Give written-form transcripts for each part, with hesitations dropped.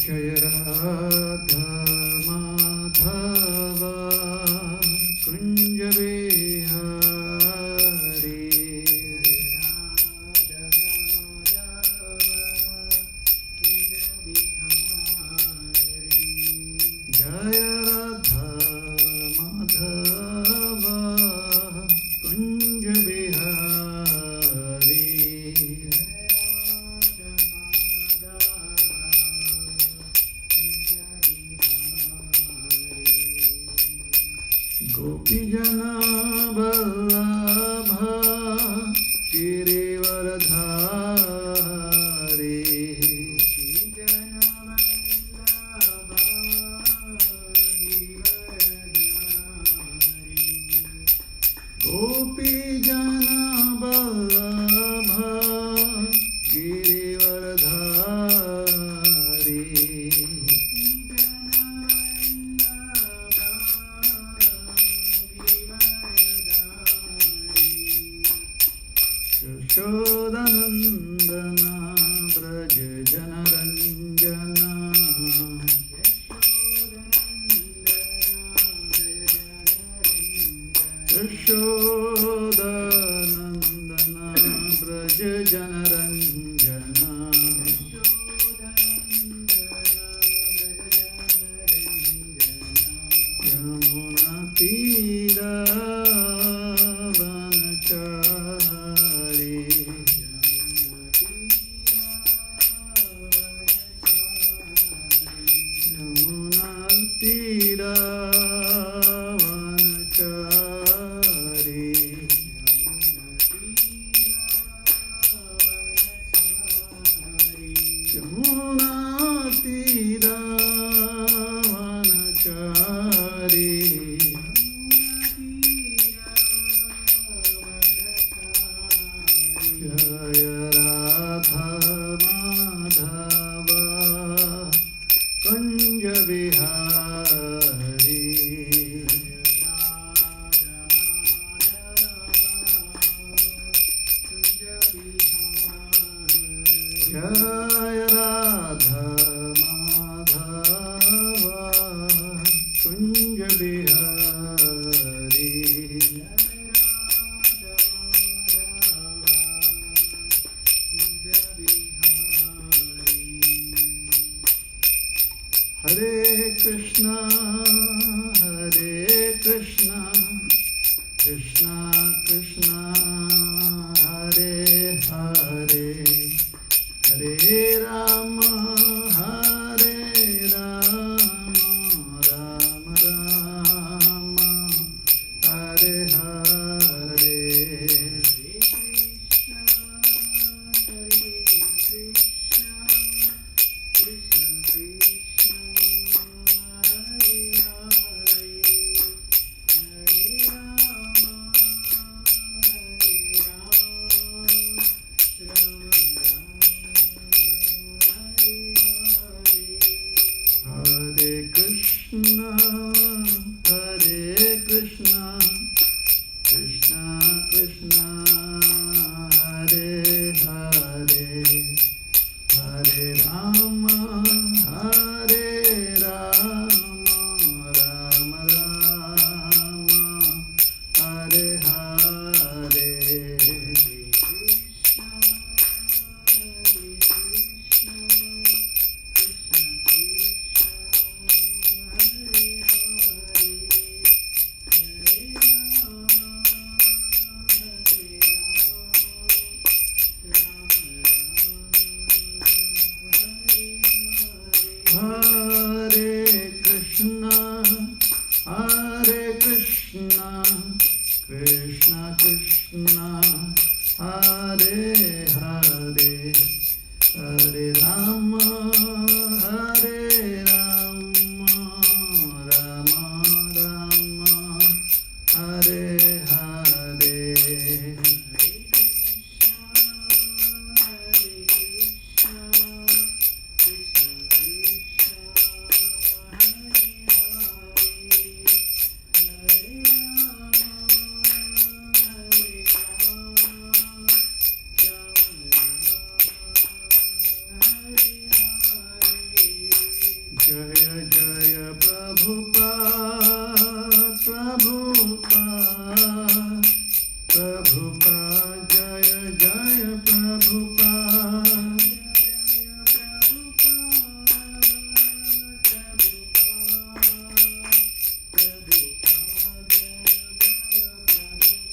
Jaya Radha Madhava Kunja Vihari Jaya Radha Madhava Kunja Vihari Gopijana Vallabha Girivaradhari Gopijana Vallabha Girivaradhari Yashodanandana Braja Janaranjana Yashodanandana Braja Janaranjana Yamuna Tira Vanachari Yamuna Tira Vanachari Yamuna Tira Vanachari Jaya Radha Madhava Kunja Vihari Jaya Radha Madhava Kunja Vihari Hare Krishna, Hare Krishna, Krishna Krishna, Hare Hare, Hare Rama, Hare Rama, Rama Rama, Hare Hare. Hare Krishna, Hare Krishna, Krishna Krishna, Hare Hare, Hare Rama, Hare Rama, Rama Rama, Hare Hare. Hare Krishna, Hare Krishna, Krishna Krishna, Hare Hare, Hare Rama, Hare Rama, Rama Rama, Hare Hare.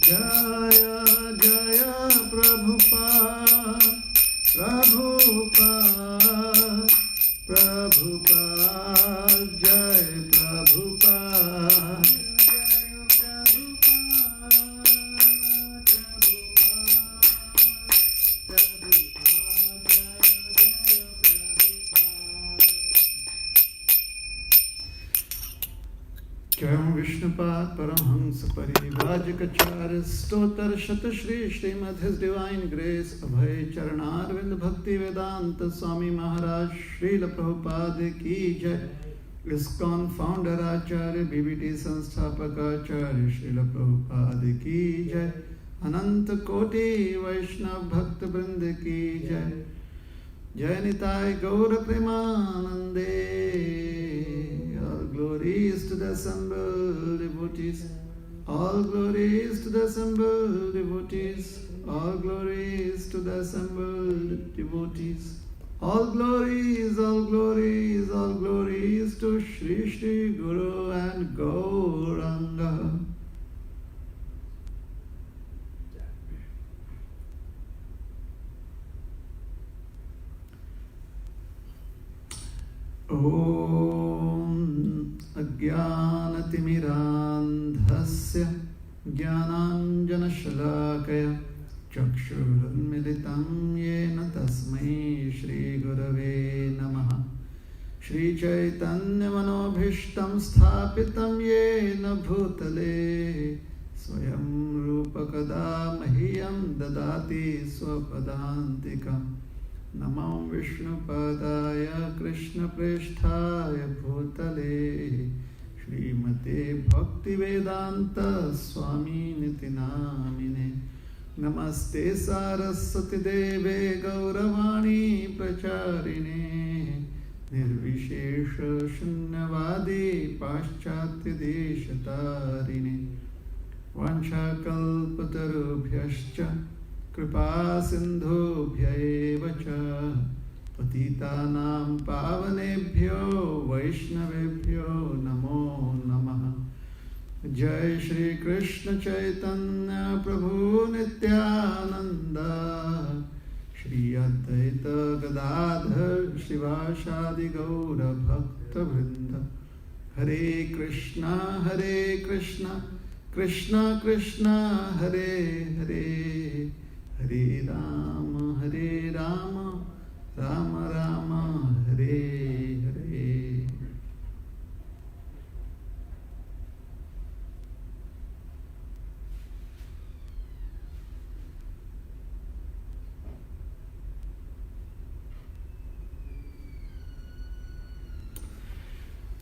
Jaya Jaya Prabhupada, Prabhupada, Prabhupada, Jai Prabhupada. Jayam Vishnupad Paramhangsa Parivajikacharya Stotar Shatashri Srimad His Divine Grace Abhay Charanarvind Bhakti Vedanta Swami Maharaj Srila Prabhupada Ki Jai ISKCON Founder Acharya BBT Sansthapak Acharya Srila Prabhupada Ki Jai Ananta Koti Vaishnav Bhakta Vrinda Ki Jai Jai Nitai Gaura Premanande. Glories to the assembled devotees, all glories to the assembled devotees, all glories to the assembled devotees, all glories, all glories, all glories to Shri Shri Guru and Gauranga. Om Ajnanatimirandhasya Jnananjanashalakaya Chakshurunmilitam Yena Tasmai Shri Gurave Namaha Shri Chaitanya Manobhishtam Sthapitam Yena Bhutale Swayam Rupa Kada Mahiyam Dadati Swapadantikam Namam Vishnupadaya Krishna Presthaya Bhutale Srimate Bhakti Vedanta Swami Niti Namine Namaste Saraswati Deve Gauravani Pracharine Nirvishesha Shunyavadi Paschatya Deshatarine Vancha Kalpatarubhyascha Kripa Sindhubhya eva cha Patitanam Pavanebhyo Vaishnavebhyo Namo Namaha. Jai Shri Krishna Chaitanya Prabhu Nityananda Shri Advaita Gadadhar Shivashadi Gaura Bhakta Vrinda. Hare Krishna Krishna Krishna Hare Hare Hare Rama Rama Rama Hare Hare.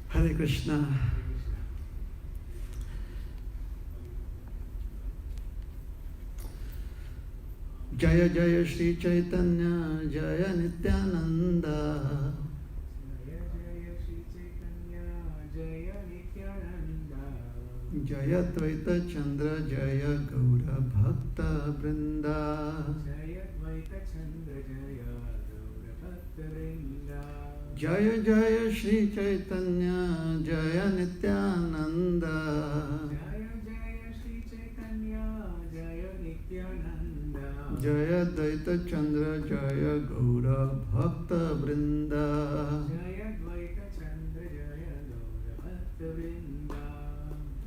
Hare Krishna. Jaya Jaya Shri Chaitanya Jaya Nityananda Jaya Jaya Shri Chaitanya Jaya Nityananda Jaya Dvaita Chandra Jaya Gaura Bhakta Vrinda Jaya Dvaita Chandra Jaya Gaura Bhakta Vrinda Jaya Jaya Shri Chaitanya Jaya Nityananda Jaya Jaya Shri Chaitanya Jaya Nityananda Jaya Dvaita Chandra Jaya Gaura Bhakta Vrinda Jaya Dvaita Chandra Jaya Gaura Bhakta Vrinda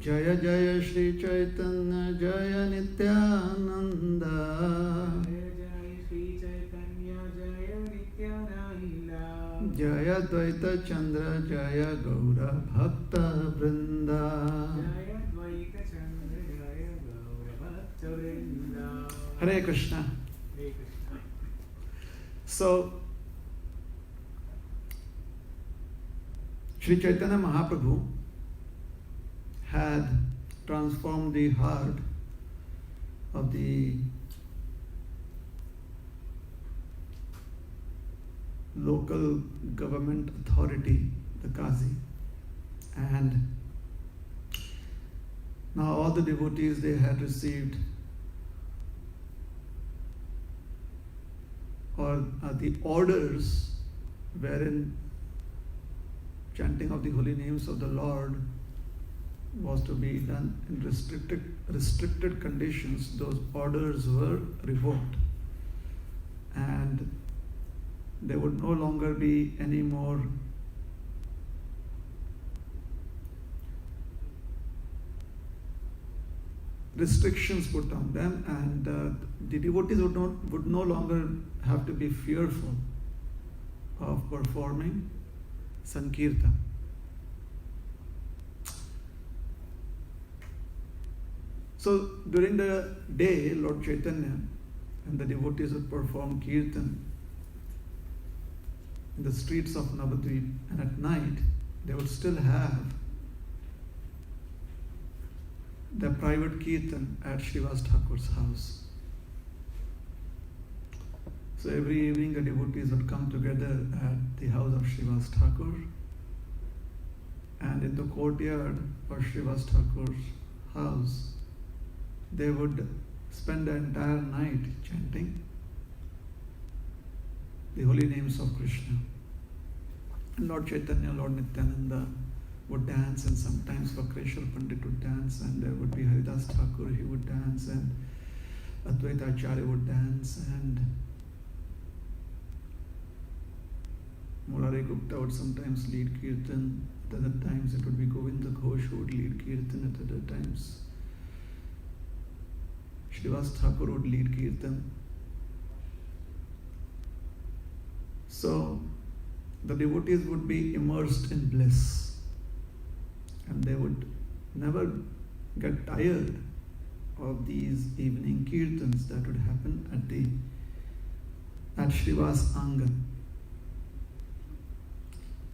Jaya Jaya Shri Chaitanya Jaya Nityananda Jaya Jaya Shri Chaitanya Jaya Nityananda Jaya Dvaita Chandra Jaya Gaura Bhakta Vrinda Jaya Dvaita Chandra Jaya Gaura Bhakta Vrinda. Hare Krishna. Hare Krishna. So, Sri Chaitanya Mahaprabhu had transformed the heart of the local government authority, the Qazi, and now all the devotees, they had received or the orders wherein chanting of the holy names of the Lord was to be done in restricted conditions, those orders were revoked. And there would no longer be any more restrictions put on them, and the devotees would no longer have to be fearful of performing Sankirtan. So during the day, Lord Chaitanya and the devotees would perform Kirtan in the streets of Navadvip, and at night they would still have the private Kirtan at Srivas Thakur's house. So every evening the devotees would come together at the house of Srivas Thakur, and in the courtyard of Srivas Thakur's house they would spend the entire night chanting the holy names of Krishna. Lord Chaitanya, Lord Nityananda would dance, and sometimes Vakreshwar Pandit would dance, and there would be Haridas Thakur, he would dance, and Advaita Acharya would dance, and Murari Gupta would sometimes lead Kirtan. At other times it would be Govinda Ghosh who would lead Kirtan. At other times Srivas Thakur would lead Kirtan. So the devotees would be immersed in bliss, and they would never get tired of these evening Kirtans that would happen at Srivas Angan.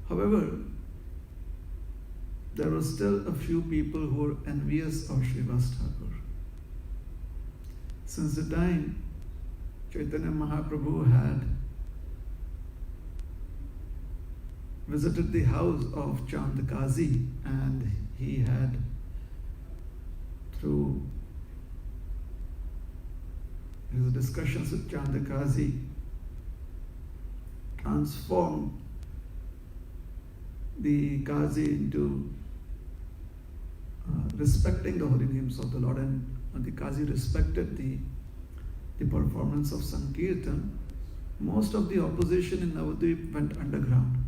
However, there were still a few people who were envious of Srivas Thakur. Since the time Chaitanya Mahaprabhu had visited the house of Chandakazi, and he had, through his discussions with Chandakazi, transformed the Kazi into respecting the holy names of the Lord, and the Kazi respected the performance of Sankirtan. Most of the opposition in Navadvip went underground.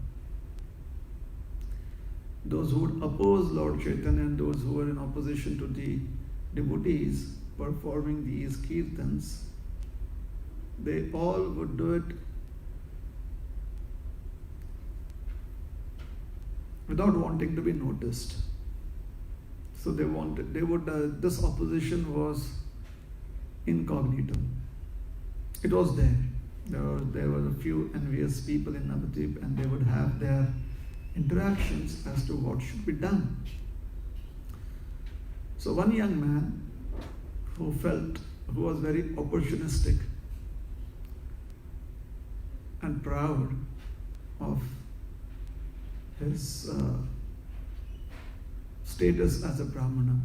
Those who would oppose Lord Chaitanya and those who were in opposition to the devotees performing these Kirtans, they all would do it without wanting to be noticed. So this opposition was incognito. It was there. There were a few envious people in Navadvip, and they would have their interactions as to what should be done. So one young man who was very opportunistic and proud of his status as a Brahmana,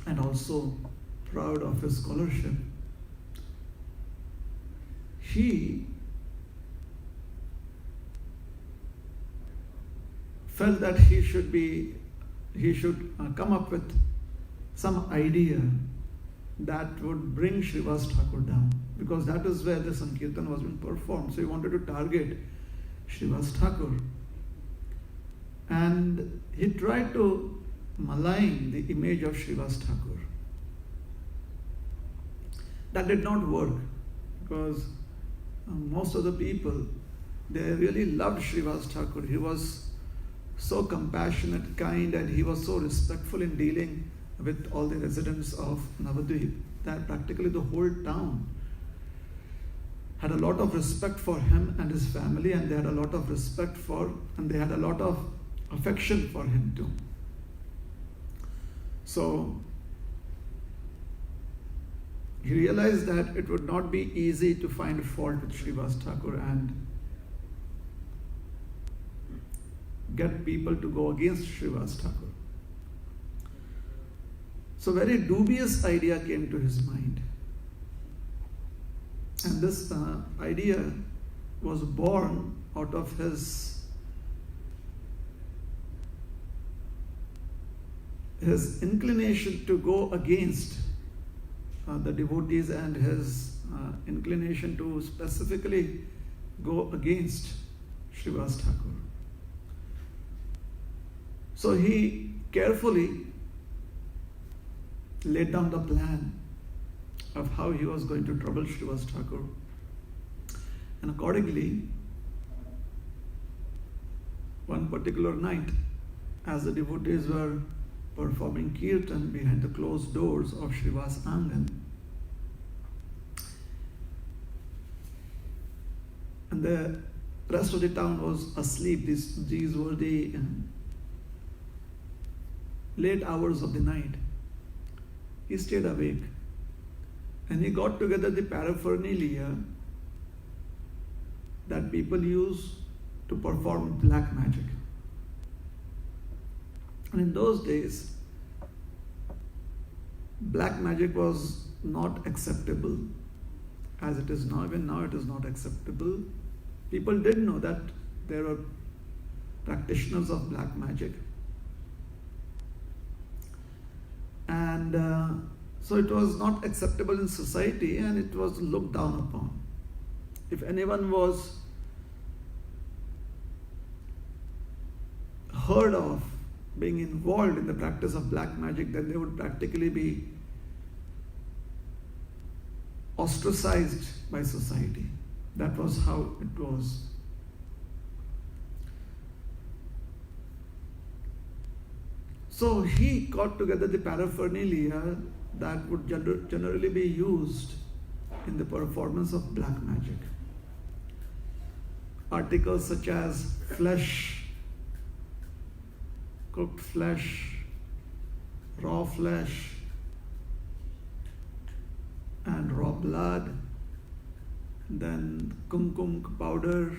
and also proud of his scholarship, he felt that he should come up with some idea that would bring Srivas Thakur down, because that is where the Sankirtan was being performed. So he wanted to target Srivas Thakur, and he tried to malign the image of Srivas Thakur. That did not work, because most of the people, they really loved Srivas Thakur. He was so compassionate, kind, and he was so respectful in dealing with all the residents of Navadvip that practically the whole town had a lot of respect for him and his family, and they had a lot of respect for, and they had a lot of affection for him too. So he realized that it would not be easy to find fault with Srivas Thakur and get people to go against Srivas Thakur. So very dubious idea came to his mind. And this idea was born out of his his inclination to go against the devotees and his inclination to specifically go against Srivas Thakur. So he carefully laid down the plan of how he was going to trouble Srivas Thakur. And accordingly, one particular night, as the devotees were performing kirtan behind the closed doors of Srivas Angan, and the rest of the town was asleep. These were the late hours of the night. He stayed awake and he got together the paraphernalia that people use to perform black magic. And in those days, black magic was not acceptable as it is now. Even now it is not acceptable. People did know that there were practitioners of black magic. And so it was not acceptable in society and it was looked down upon. If anyone was heard of being involved in the practice of black magic, then they would practically be ostracized by society. That was how it was. So he got together the paraphernalia that would generally be used in the performance of black magic. Articles such as flesh, cooked flesh, raw flesh, and raw blood, then kumkum powder,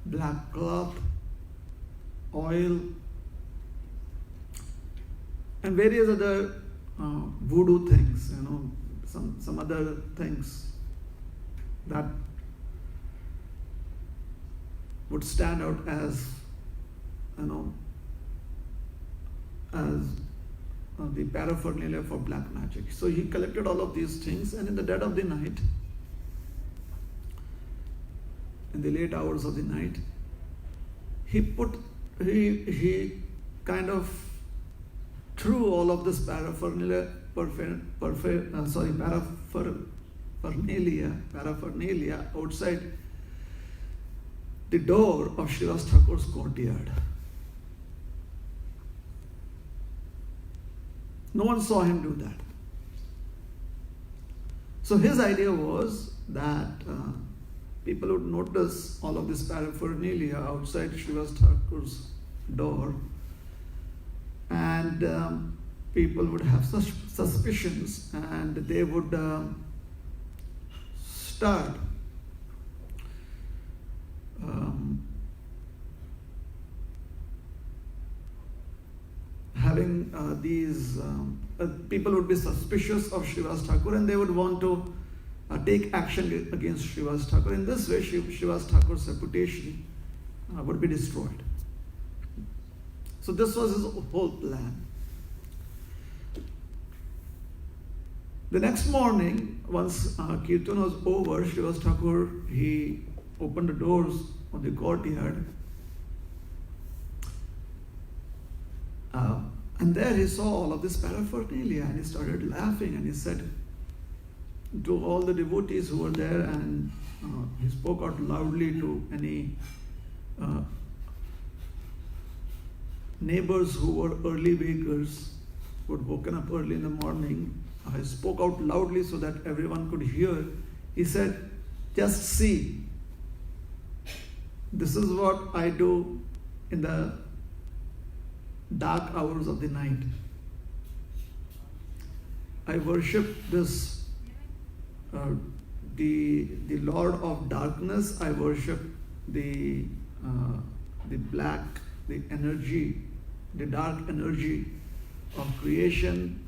black cloth, oil, and various other voodoo things, some other things that would stand out as the paraphernalia for black magic. So he collected all of these things, and in the dead of the night, in the late hours of the night, he kind of threw all of this paraphernalia outside the door of Srivas Thakur's courtyard. No one saw him do that. So his idea was that people would notice all of this paraphernalia outside Srivas Thakur's door, and people would have such suspicions, and they would start having these people would be suspicious of Srivas Thakur, and they would want to take action against Srivas Thakur. In this way, Srivas Thakur's reputation would be destroyed. So this was his whole plan. The next morning, once Kirtan was over, Srivas Thakur, he opened the doors of the courtyard, and there he saw all of this paraphernalia, and he started laughing, and he said to all the devotees who were there, and he spoke out loudly to any neighbors who were early wakers, who had woken up early in the morning. He spoke out loudly so that everyone could hear. He said, "Just see, this is what I do in the dark hours of the night. I worship this, the Lord of Darkness. I worship the black, the energy, the dark energy of creation,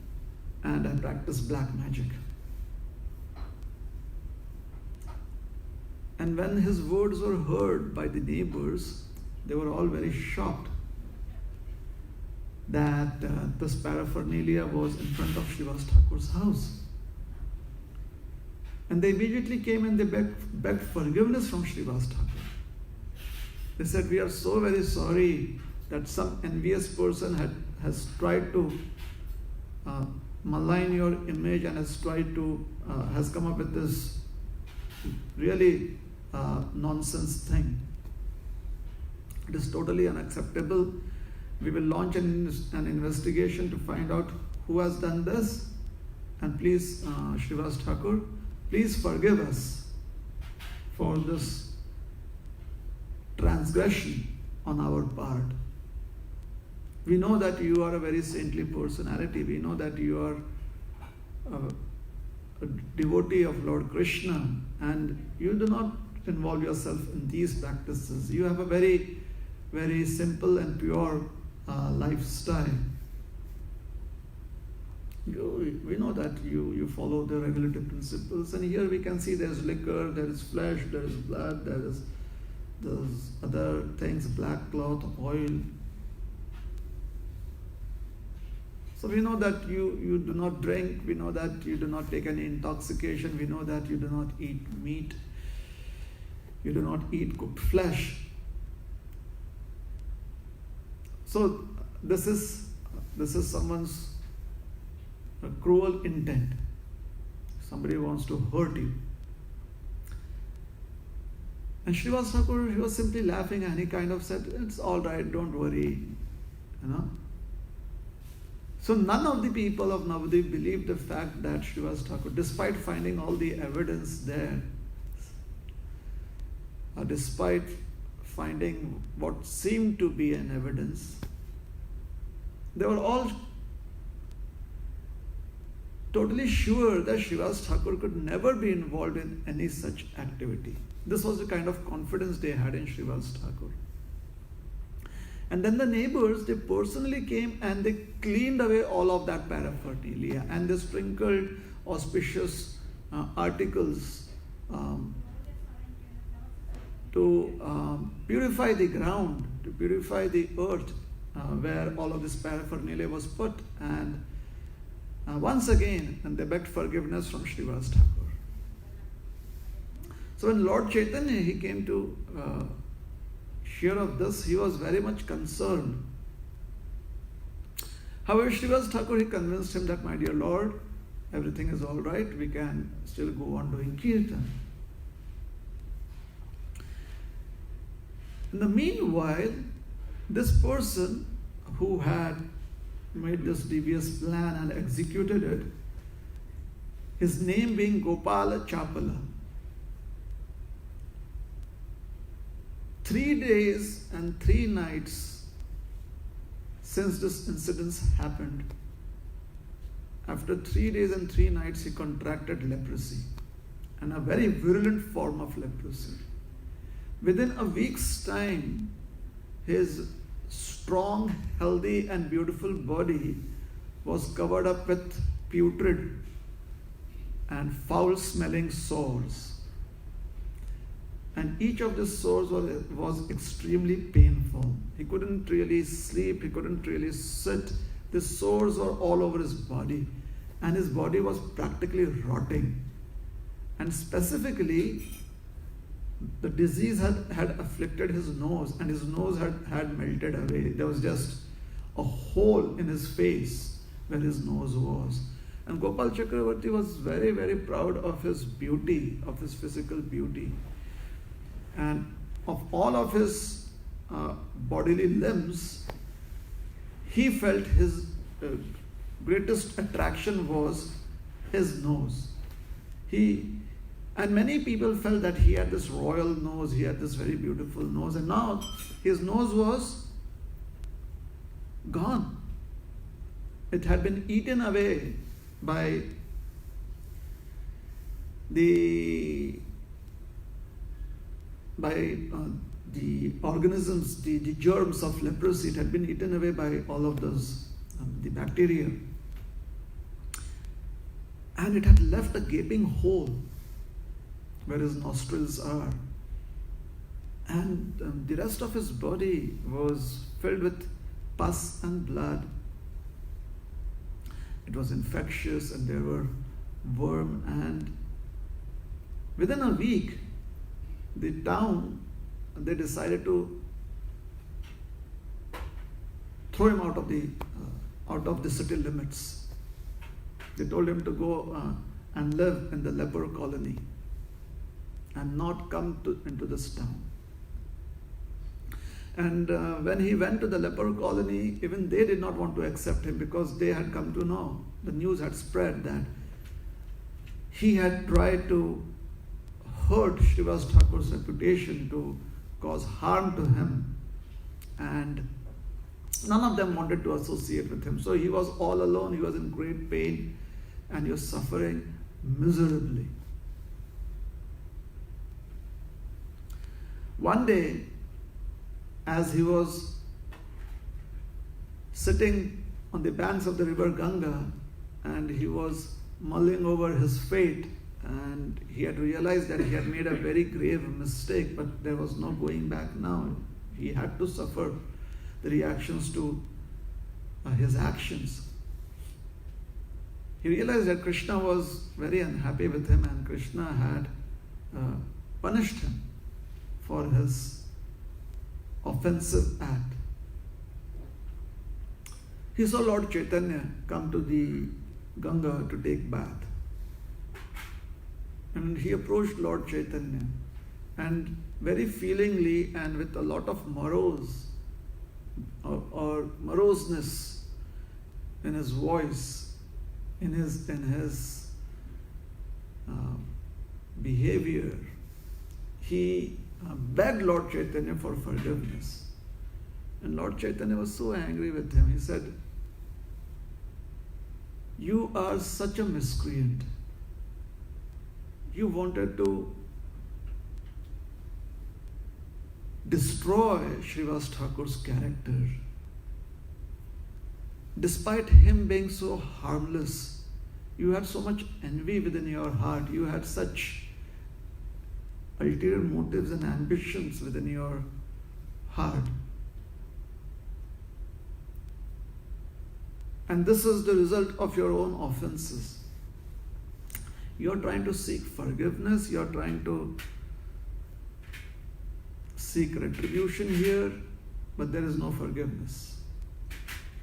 and I practice black magic." And when his words were heard by the neighbors, they were all very shocked. that this paraphernalia was in front of Srivas Thakur's house. And they immediately came and they begged forgiveness from Srivas Thakur. They said, we are so very sorry that some envious person has tried to malign your image and has come up with this really nonsense thing. It is totally unacceptable. We will launch an investigation to find out who has done this. And please, Srivas Thakur, please forgive us for this transgression on our part. We know that you are a very saintly personality. We know that you are a devotee of Lord Krishna, and you do not involve yourself in these practices. You have a very, very simple and pure lifestyle. We know that you follow the regulative principles, and here we can see there is liquor, there is flesh, there is blood, there is those other things, black cloth, oil. So we know that you do not drink, we know that you do not take any intoxication, we know that you do not eat meat, you do not eat cooked flesh. So this is someone's cruel intent. Somebody wants to hurt you. And Srivas Thakur, he was simply laughing, and he kind of said, it's all right, don't worry, So none of the people of Navadvip believed the fact that Srivas Thakur, despite finding all the evidence there, despite finding what seemed to be an evidence, they were all totally sure that Srivas Thakur could never be involved in any such activity. This was the kind of confidence they had in Srivas Thakur. And then the neighbors, they personally came and they cleaned away all of that paraphernalia, and they sprinkled auspicious articles to purify the ground, to purify the earth where all of this paraphernalia was put. And once again, and they begged forgiveness from Srivas Thakur. So when Lord Chaitanya, he came to hear of this, he was very much concerned. However, Srivas Thakur, he convinced him that, my dear Lord, everything is all right, we can still go on doing kirtan. In the meanwhile, this person who had made this devious plan and executed it, his name being Gopala Chapala. 3 days and 3 nights since this incident happened, after 3 days and 3 nights, he contracted leprosy, and a very virulent form of leprosy. Within a week's time, his strong, healthy, and beautiful body was covered up with putrid and foul-smelling sores. And each of these sores was extremely painful. He couldn't really sleep, he couldn't really sit. The sores were all over his body, and his body was practically rotting. And specifically, the disease had afflicted his nose, and his nose had melted away. There was just a hole in his face where his nose was. And Gopal Chakravarti was very, very proud of his beauty, of his physical beauty. And of all of his bodily limbs, he felt his greatest attraction was his nose. And many people felt that he had this royal nose, he had this very beautiful nose, and now his nose was gone. It had been eaten away by the organisms, the germs of leprosy. It had been eaten away by all of those, the bacteria. And it had left a gaping hole where his nostrils are. And the rest of his body was filled with pus and blood. it was infectious and there were worms, and within a week the town, they decided to throw him out of the city limits. They told him to go and live in the leper colony and not come into this town. And when he went to the leper colony, even they did not want to accept him, because they had come to know, the news had spread that he had tried to hurt Srivas Thakur's reputation, to cause harm to him, and none of them wanted to associate with him. So he was all alone, he was in great pain, and he was suffering miserably. One day, as he was sitting on the banks of the river Ganga, and he was mulling over his fate, and he had realized that he had made a very grave mistake, but there was no going back now. He had to suffer the reactions to his actions. He realized that Krishna was very unhappy with him, and Krishna had punished him for his offensive act. He saw Lord Chaitanya come to the Ganga to take bath. And he approached Lord Chaitanya, and very feelingly and with a lot of morose or moroseness in his voice, in his behavior, he begged Lord Chaitanya for forgiveness. And Lord Chaitanya was so angry with him. He said, "You are such a miscreant. You wanted to destroy Srivas Thakur's character. Despite him being so harmless, you had so much envy within your heart. You had such ulterior motives and ambitions within your heart. And this is the result of your own offenses. You're trying to seek forgiveness, you're trying to seek retribution here, but there is no forgiveness.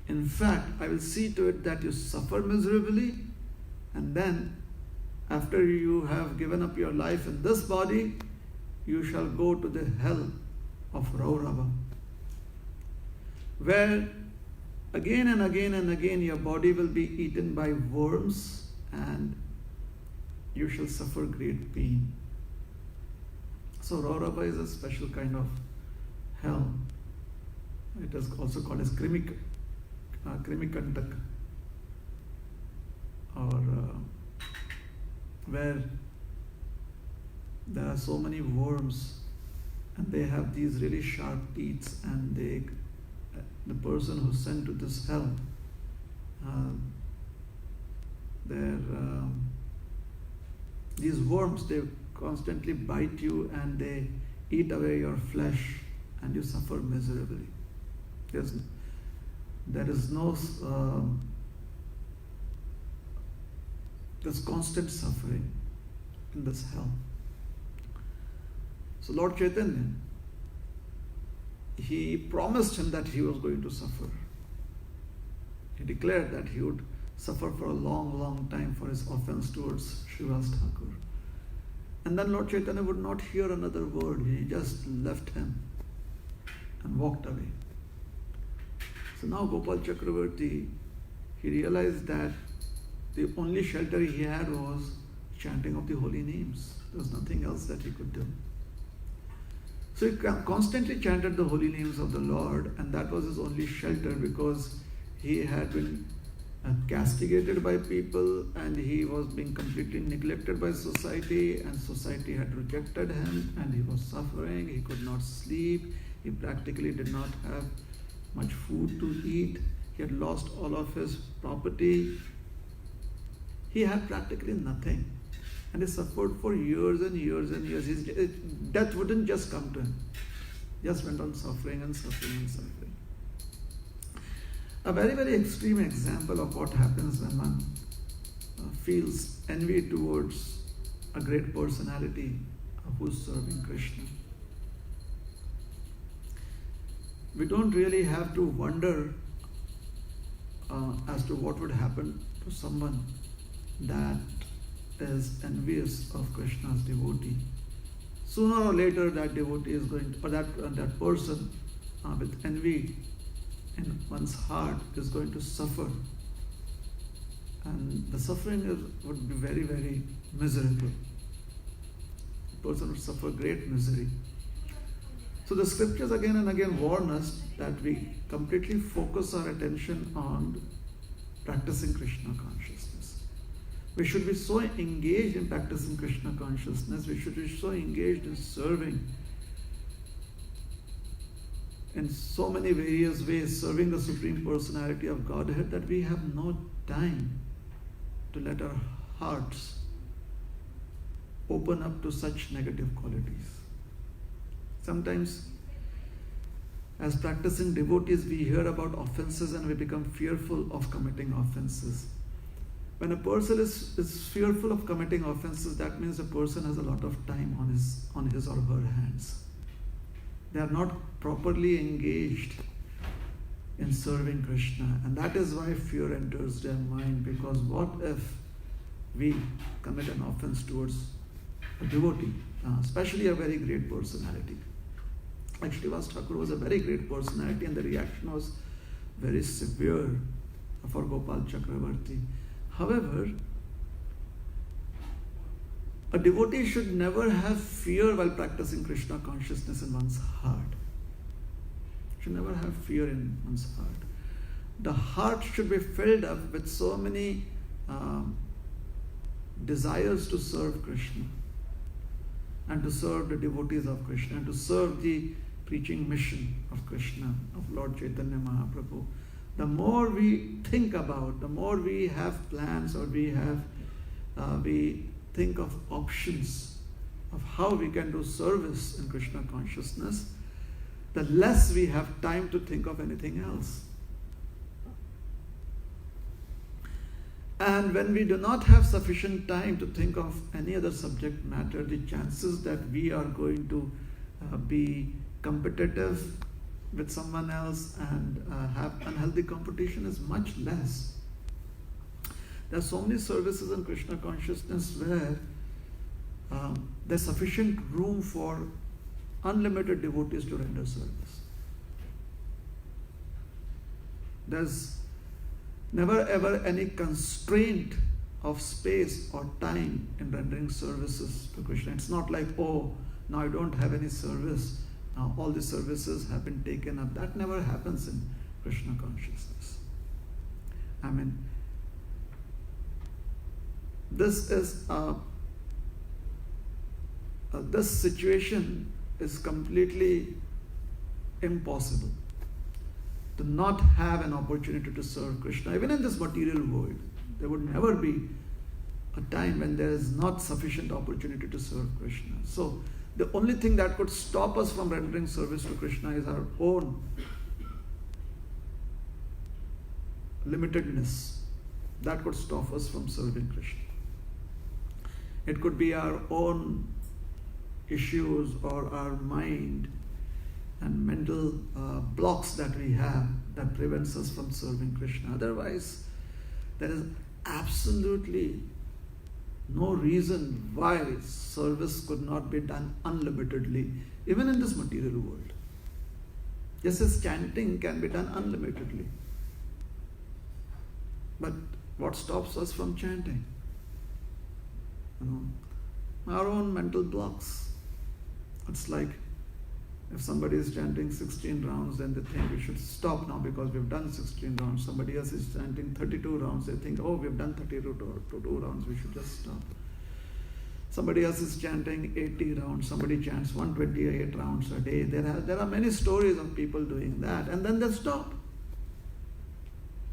In fact, I will see to it that you suffer miserably, and then after you have given up your life in this body, you shall go to the hell of Raurava, where again and again and again your body will be eaten by worms, and you shall suffer great pain." So Raurava is a special kind of hell. It is also called as Krimikantak, or where there are so many worms, and they have these really sharp teeth, and the person who's sent to this hell, these worms, they constantly bite you and they eat away your flesh, and you suffer miserably. There's constant suffering in this hell. So Lord Chaitanya, he promised him that he was going to suffer. He declared that he would suffer for a long, long time for his offense towards Srivas Thakur. And then Lord Chaitanya would not hear another word. He just left him and walked away. So now Gopal Chakravarti, he realized that the only shelter he had was chanting of the holy names. There was nothing else that he could do. So he constantly chanted the holy names of the Lord, and that was his only shelter, because he had been castigated by people, and he was being completely neglected by society, and society had rejected him, and he was suffering. He could not sleep. He practically did not have much food to eat. He had lost all of his property. He had practically nothing, and he suffered for years and years and years. His death wouldn't just come to him. Just went on suffering and suffering and suffering. A very, very extreme example of what happens when one feels envy towards a great personality who's serving Krishna. We don't really have to wonder as to what would happen to someone that is envious of Krishna's devotee. Sooner or later, that devotee is going to, or that person with envy in one's heart is going to suffer, and the suffering would be very, very miserable. The person would suffer great misery. So the scriptures again and again warn us that we completely focus our attention on practicing Krishna consciousness. We should be so engaged in practicing Krishna consciousness, we should be so engaged in serving in so many various ways, serving the Supreme Personality of Godhead, that we have no time to let our hearts open up to such negative qualities. Sometimes, as practicing devotees, we hear about offenses and we become fearful of committing offenses. When a person is fearful of committing offenses, that means a person has a lot of time on his or her hands. They are not properly engaged in serving Krishna, and that is why fear enters their mind, because what if we commit an offense towards a devotee, especially a very great personality. Like Srivas Thakur was a very great personality, and the reaction was very severe for Gopal Chakravarti. However, a devotee should never have fear while practicing Krishna consciousness in one's heart. Should never have fear in one's heart. The heart should be filled up with so many desires to serve Krishna, and to serve the devotees of Krishna, and to serve the preaching mission of Krishna, of Lord Chaitanya Mahaprabhu. The more we think about, the more we have plans, or we think of options of how we can do service in Krishna consciousness, the less we have time to think of anything else. And when we do not have sufficient time to think of any other subject matter, the chances that we are going to be competitive with someone else and have unhealthy competition is much less. There are so many services in Krishna consciousness where there's sufficient room for unlimited devotees to render service. There's never ever any constraint of space or time in rendering services to Krishna. It's not like, oh, now I don't have any service, now all the services have been taken up. That never happens in Krishna consciousness. I mean, this situation is completely impossible, to not have an opportunity to serve Krishna. Even in this material world, there would never be a time when there is not sufficient opportunity to serve Krishna. So the only thing that could stop us from rendering service to Krishna is our own limitedness. That could stop us from serving Krishna. It could be our own issues or our mind and mental blocks that we have that prevents us from serving Krishna. Otherwise, there is absolutely no reason why service could not be done unlimitedly, even in this material world. Just as chanting can be done unlimitedly. But what stops us from chanting? Our own mental blocks. It's like if somebody is chanting 16 rounds, then they think we should stop now because we've done 16 rounds. Somebody else is chanting 32 rounds. They think, oh, we've done 32 rounds, we should just stop. Somebody else is chanting 80 rounds. Somebody chants 128 rounds a day. There are many stories of people doing that, and then they stop.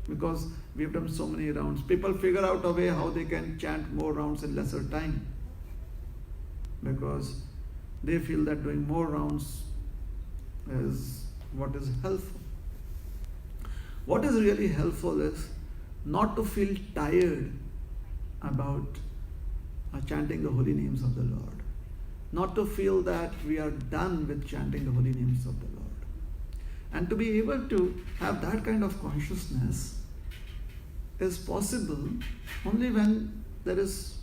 Because we've done so many rounds. People figure out a way how they can chant more rounds in lesser time, because they feel that doing more rounds is what is helpful. What is really helpful is not to feel tired about chanting the holy names of the Lord. Not to feel that we are done with chanting the holy names of the Lord. And to be able to have that kind of consciousness is possible only when there is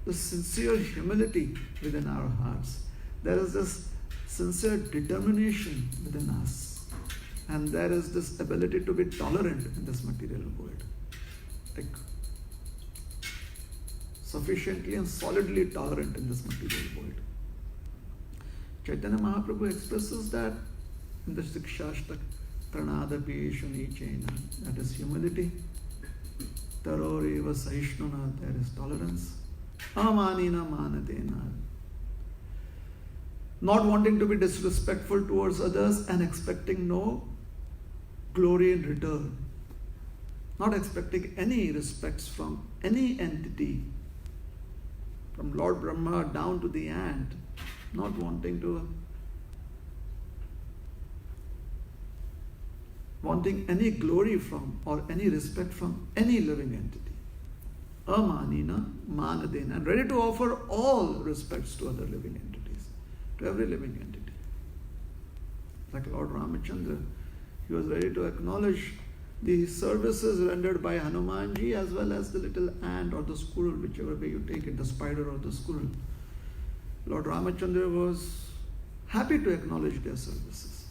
the sincere humility within our hearts. There is this sincere determination within us. And there is this ability to be tolerant in this material world. Like sufficiently and solidly tolerant in this material world. Chaitanya Mahaprabhu expresses that in the Sikshashtak Pranadapi Shunichena. That is humility. Taroreva Sahishnuna, there is tolerance. Amanina Manadena. Not wanting to be disrespectful towards others and expecting no glory in return. Not expecting any respects from any entity, from Lord Brahma down to the ant. Not wanting any glory from or any respect from any living entity. Amanina Manadena, and ready to offer all respects to other living entities, to every living entity. Like Lord Ramachandra, he was ready to acknowledge the services rendered by Hanumanji as well as the little ant or the squirrel, whichever way you take it, the spider or the squirrel. Lord Ramachandra was happy to acknowledge their services.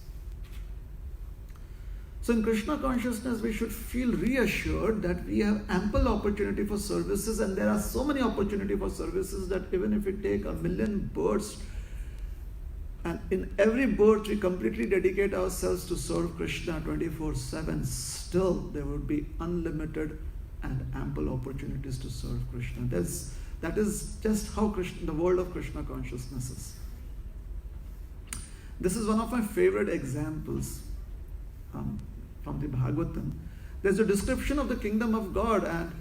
So in Krishna consciousness, we should feel reassured that we have ample opportunity for services, and there are so many opportunity for services that even if we take 1,000,000 births, and in every birth we completely dedicate ourselves to serve Krishna 24/7, still there would be unlimited and ample opportunities to serve Krishna. That is just how the world of Krishna consciousness is. This is one of my favorite examples from the Bhagavatam. There's a description of the kingdom of God, and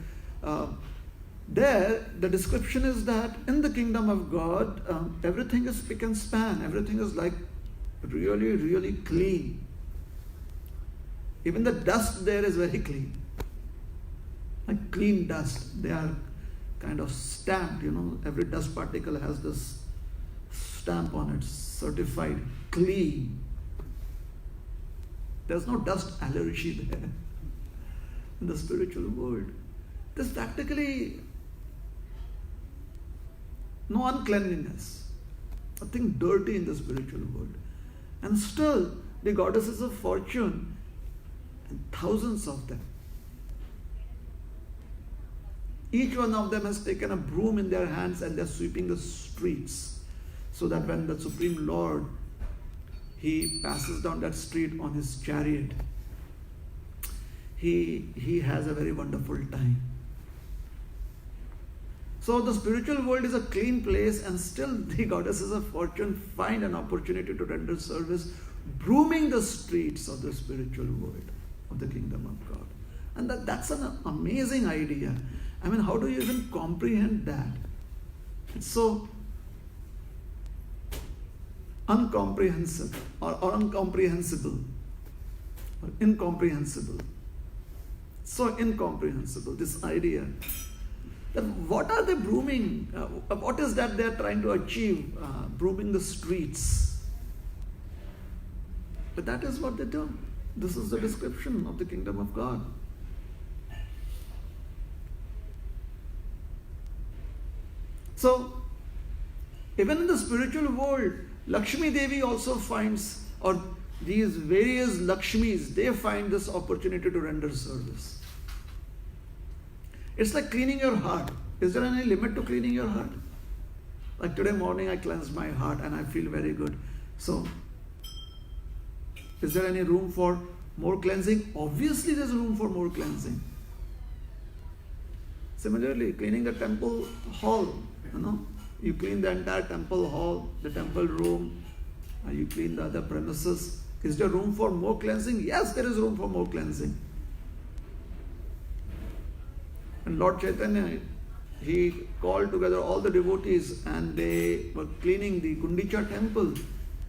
there the description is that in the kingdom of God, everything is spick and span. Everything is like really, really clean. Even the dust there is very clean. Like clean dust. They are kind of stamped, every dust particle has this stamp on it, certified clean. There's no dust allergy there in the spiritual world. There's practically no uncleanliness, nothing dirty in the spiritual world. And still, the goddesses of fortune, and thousands of them, each one of them has taken a broom in their hands and they're sweeping the streets, so that when the Supreme Lord, he passes down that street on his chariot, he has a very wonderful time. So the spiritual world is a clean place, and still the goddesses of fortune find an opportunity to render service, brooming the streets of the spiritual world of the kingdom of God. And that's an amazing idea. I mean, how do you even comprehend that? It's so incomprehensible, so incomprehensible, this idea that what are they brooming, what is that they are trying to achieve, brooming the streets. But that is what they do. This is the description of the kingdom of God. So even in the spiritual world, Lakshmi Devi also finds, or these various Lakshmis, they find this opportunity to render service. It's like cleaning your heart. Is there any limit to cleaning your heart? Like today morning I cleansed my heart and I feel very good. So, is there any room for more cleansing? Obviously there's room for more cleansing. Similarly, cleaning the temple hall, you clean the entire temple hall, the temple room, you clean the other premises. Is there room for more cleansing? Yes, there is room for more cleansing. And Lord Chaitanya, he called together all the devotees and they were cleaning the Gundicha temple.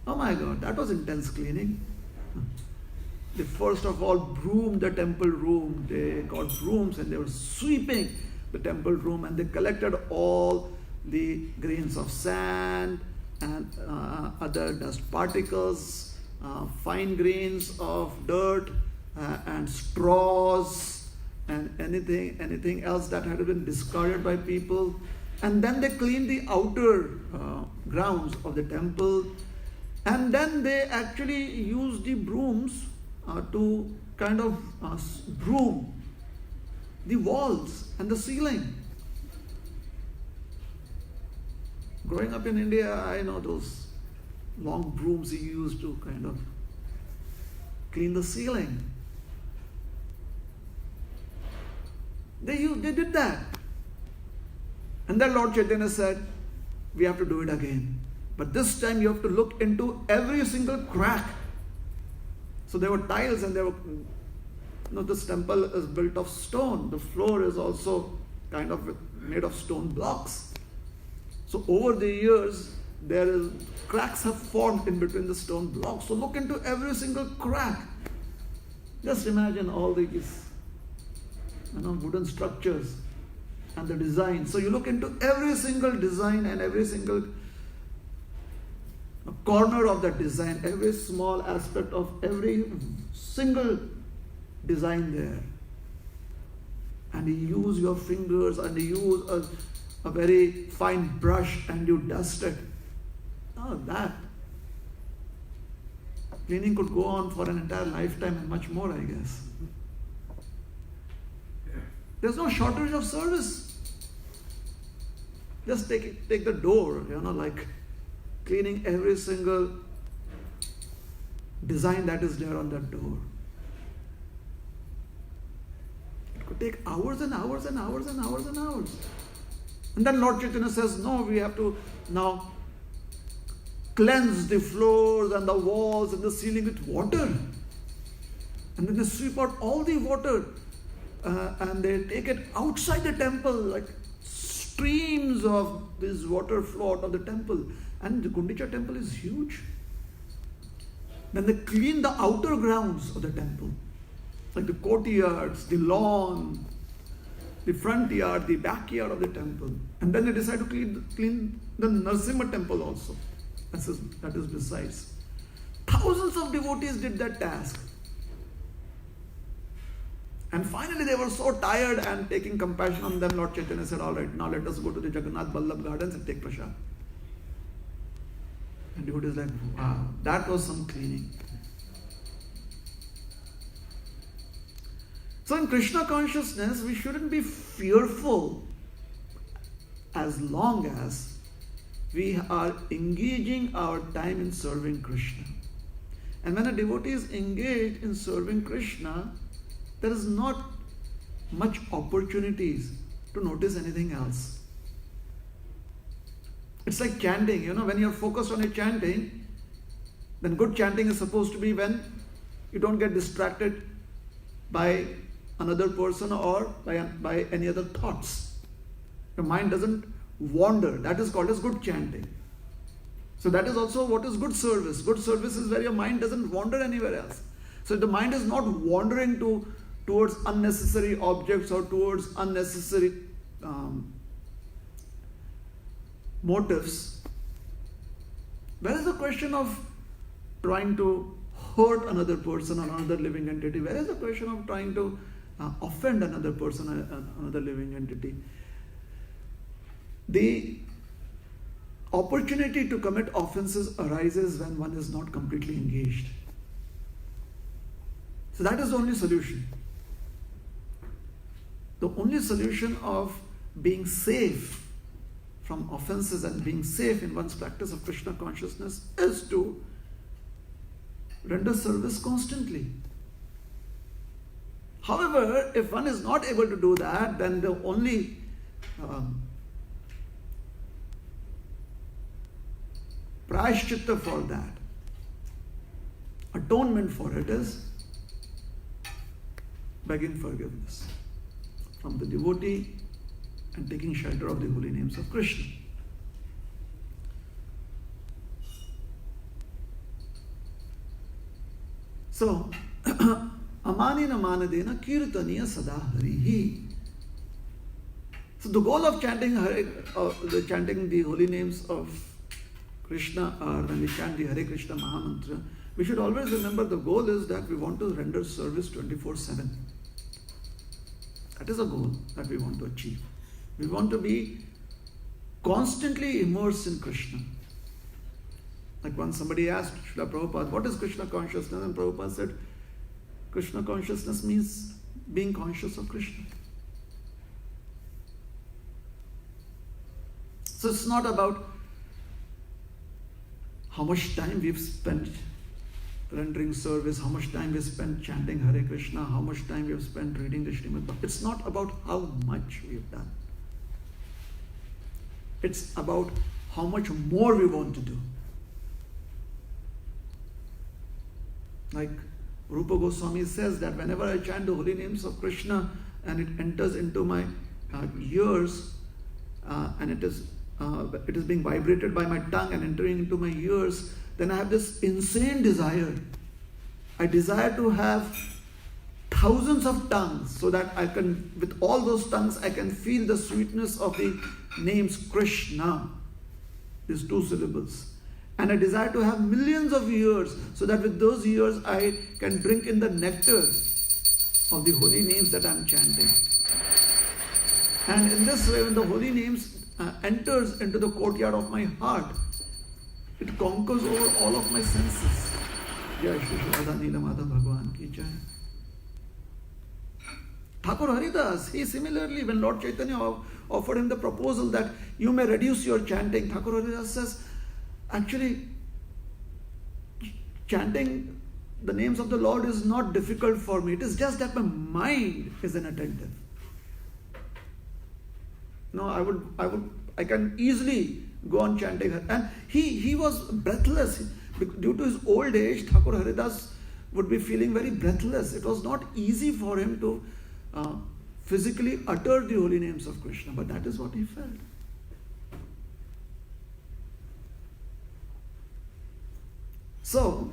Oh my God, that was intense cleaning. they first of all broomed the temple room. They got brooms and they were sweeping the temple room, and they collected all the grains of sand and other dust particles, fine grains of dirt and straws and anything else that had been discarded by people. And then they cleaned the outer grounds of the temple, and then they actually used the brooms to kind of broom the walls and the ceiling. Growing up in India, I know those long brooms he used to kind of clean the ceiling. They did that. And then Lord Chaitanya said, we have to do it again. But this time you have to look into every single crack. So there were tiles, and there were, this temple is built of stone. The floor is also kind of made of stone blocks. So over the years, cracks have formed in between the stone blocks. So look into every single crack. Just imagine all these wooden structures and the design. So you look into every single design and every single corner of that design, every small aspect of every single design there. And you use your fingers and you use a very fine brush and you dust it. That cleaning could go on for an entire lifetime and much more, I guess. There's no shortage of service. Just take the door, like cleaning every single design that is there on that door. It could take hours and hours and hours and hours and hours. And then Lord Chaitanya says, no, we have to now cleanse the floors and the walls and the ceiling with water. And then they sweep out all the water and they take it outside the temple, like streams of this water flow out of the temple. And the Gundicha temple is huge. Then they clean the outer grounds of the temple, like the courtyards, the lawn, the front yard, the backyard of the temple. And then they decide to clean the Narasimha temple also. That is besides. Thousands of devotees did that task. And finally they were so tired, and taking compassion on them, Lord Chaitanya said, all right, now let us go to the Jagannath Vallabh gardens and take prasad. And devotees like, wow, that was some cleaning. So in Krishna consciousness, we shouldn't be fearful as long as we are engaging our time in serving Krishna. And when a devotee is engaged in serving Krishna, there is not much opportunities to notice anything else. It's like chanting, when you're focused on a chanting, then good chanting is supposed to be when you don't get distracted by another person or by any other thoughts. Your mind doesn't wander. That is called as good chanting. So that is also what is good service. Good service is where your mind doesn't wander anywhere else. So if the mind is not wandering towards unnecessary objects or towards unnecessary motives, where is the question of trying to hurt another person or another living entity? Where is the question of trying to offend another person or another living entity? The opportunity to commit offenses arises when one is not completely engaged. So that is the only solution. The only solution of being safe from offenses and being safe in one's practice of Krishna consciousness is to render service constantly. However, if one is not able to do that, then the only prayashchitta for that, atonement for it, is begging forgiveness from the devotee and taking shelter of the holy names of Krishna. So, Manina Manadena Kirtaniya Sada Harihi. So the goal of chanting the holy names of Krishna, or when we chant the Hare Krishna Mahamantra, we should always remember the goal is that we want to render service 24/7. That is a goal that we want to achieve. We want to be constantly immersed in Krishna. Like once somebody asked Srila Prabhupada, what is Krishna consciousness? And Prabhupada said, Krishna consciousness means being conscious of Krishna. So it's not about how much time we've spent rendering service, how much time we spent chanting Hare Krishna, how much time we have spent reading the Srimad Bhagavatam. It's not about how much we've done. It's about how much more we want to do. Like Rupa Goswami says that whenever I chant the holy names of Krishna and it enters into my ears and it is being vibrated by my tongue and entering into my ears, then I have this insane desire. I desire to have thousands of tongues so that I can, with all those tongues, I can feel the sweetness of the names Krishna, these two syllables. And I desire to have millions of ears so that with those ears I can drink in the nectar of the holy names that I am chanting. And in this way, when the holy names enters into the courtyard of my heart, it conquers over all of my senses. Jai Shri Radha Nilamada Bhagwan ki jai. Thakur Haridas, he similarly, when Lord Chaitanya offered him the proposal that you may reduce your chanting, Thakur Haridas says, actually, chanting the names of the Lord is not difficult for me. It is just that my mind is inattentive. No, I can easily go on chanting her. And he was breathless. Due to his old age, Thakur Haridas would be feeling very breathless. It was not easy for him to physically utter the holy names of Krishna, but that is what he felt. So,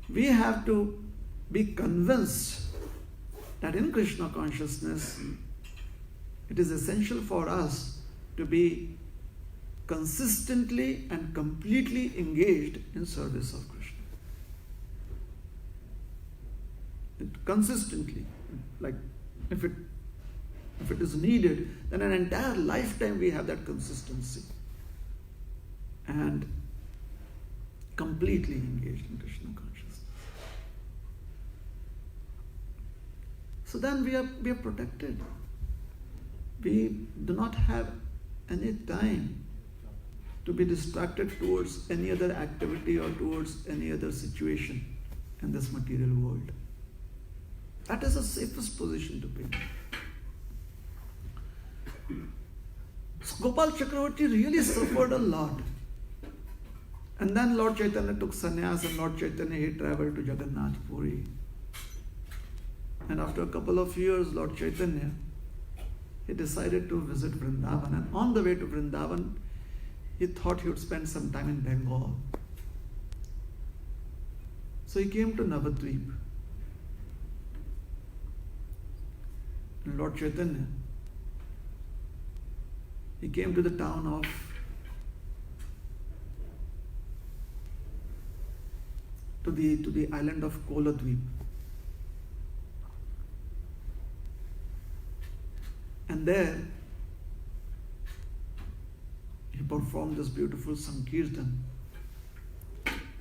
we have to be convinced that in Krishna consciousness, it is essential for us to be consistently and completely engaged in service of Krishna. Consistently, like if it is needed, then an entire lifetime we have that consistency and completely engaged in Krishna consciousness. So then we are protected. We do not have any time to be distracted towards any other activity or towards any other situation in this material world. That is the safest position to be in. So Gopal Chakravarti really suffered a lot. And then Lord Chaitanya took sannyas, and Lord Chaitanya, he traveled to Jagannath Puri. And after a couple of years, Lord Chaitanya, he decided to visit Vrindavan. And on the way to Vrindavan, he thought he would spend some time in Bengal. So he came to Navadvip. And Lord Chaitanya, he came to the town of to the island of Koladvip. And there he performed this beautiful Sankirtan.